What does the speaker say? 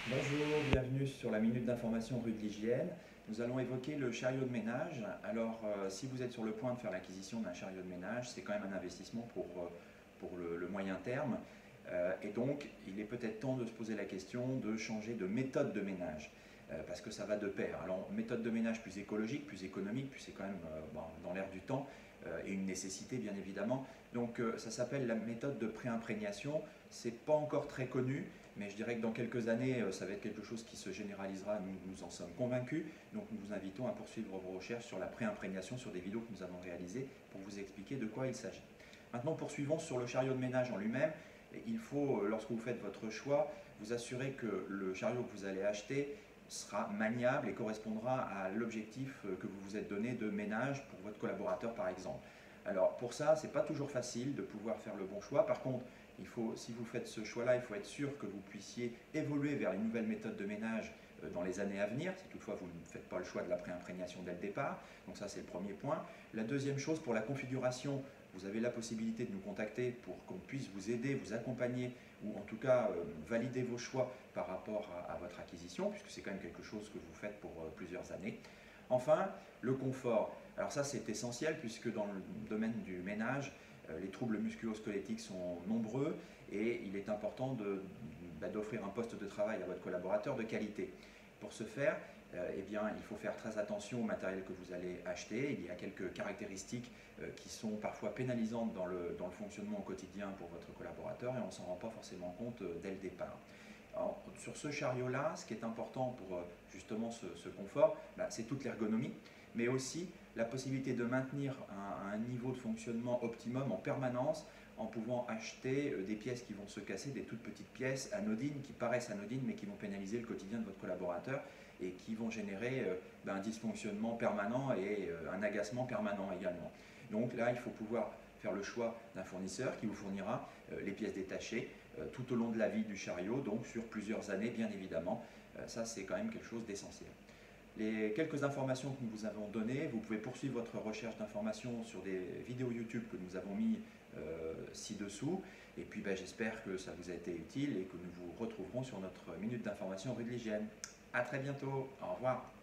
Bonjour, bienvenue sur la Minute d'Information rue de l'Hygiène. Nous allons évoquer le chariot de ménage. Alors, si vous êtes sur le point de faire l'acquisition d'un chariot de ménage, c'est quand même un investissement pour le moyen terme. Et donc, il est peut-être temps de se poser la question de changer de méthode de ménage. Parce que ça va de pair. Alors, méthode de ménage plus écologique, plus économique, puis c'est quand même dans l'air du temps et une nécessité bien évidemment. Donc, ça s'appelle la méthode de préimprégnation. C'est pas encore très connu, mais je dirais que dans quelques années, ça va être quelque chose qui se généralisera, nous en sommes convaincus. Donc nous vous invitons à poursuivre vos recherches sur la préimprégnation, sur des vidéos que nous avons réalisées pour vous expliquer de quoi il s'agit. Maintenant, poursuivons sur le chariot de ménage en lui-même. Il faut, lorsque vous faites votre choix, vous assurer que le chariot que vous allez acheter sera maniable et correspondra à l'objectif que vous vous êtes donné de ménage pour votre collaborateur par exemple. Alors pour ça, ce n'est pas toujours facile de pouvoir faire le bon choix. Par contre, si vous faites ce choix-là, il faut être sûr que vous puissiez évoluer vers les nouvelles méthodes de ménage dans les années à venir, si toutefois vous ne faites pas le choix de la préimprégnation dès le départ. Donc ça, c'est le premier point. La deuxième chose, pour la configuration, vous avez la possibilité de nous contacter pour qu'on puisse vous aider, vous accompagner, ou en tout cas valider vos choix par rapport à votre acquisition, puisque c'est quand même quelque chose que vous faites pour plusieurs années. Enfin, le confort. Alors ça, c'est essentiel puisque dans le domaine du ménage, les troubles musculo-squelettiques sont nombreux et il est important d'offrir un poste de travail à votre collaborateur de qualité. Pour ce faire, eh bien, il faut faire très attention au matériel que vous allez acheter. Il y a quelques caractéristiques qui sont parfois pénalisantes dans le fonctionnement au quotidien pour votre collaborateur et on ne s'en rend pas forcément compte dès le départ. Alors, sur ce chariot-là, ce qui est important pour justement ce confort, c'est toute l'ergonomie, mais aussi la possibilité de maintenir un niveau de fonctionnement optimum en permanence en pouvant acheter des pièces qui vont se casser, des toutes petites pièces anodines qui paraissent anodines mais qui vont pénaliser le quotidien de votre collaborateur et qui vont générer un dysfonctionnement permanent et un agacement permanent également. Donc là, il faut pouvoir faire le choix d'un fournisseur qui vous fournira les pièces détachées tout au long de la vie du chariot, donc sur plusieurs années bien évidemment. Ça, c'est quand même quelque chose d'essentiel. Les quelques informations que nous vous avons données, vous pouvez poursuivre votre recherche d'informations sur des vidéos YouTube que nous avons mis ci-dessous. Et puis j'espère que ça vous a été utile et que nous vous retrouverons sur notre minute d'information rue de l'Hygiène. A très bientôt, au revoir.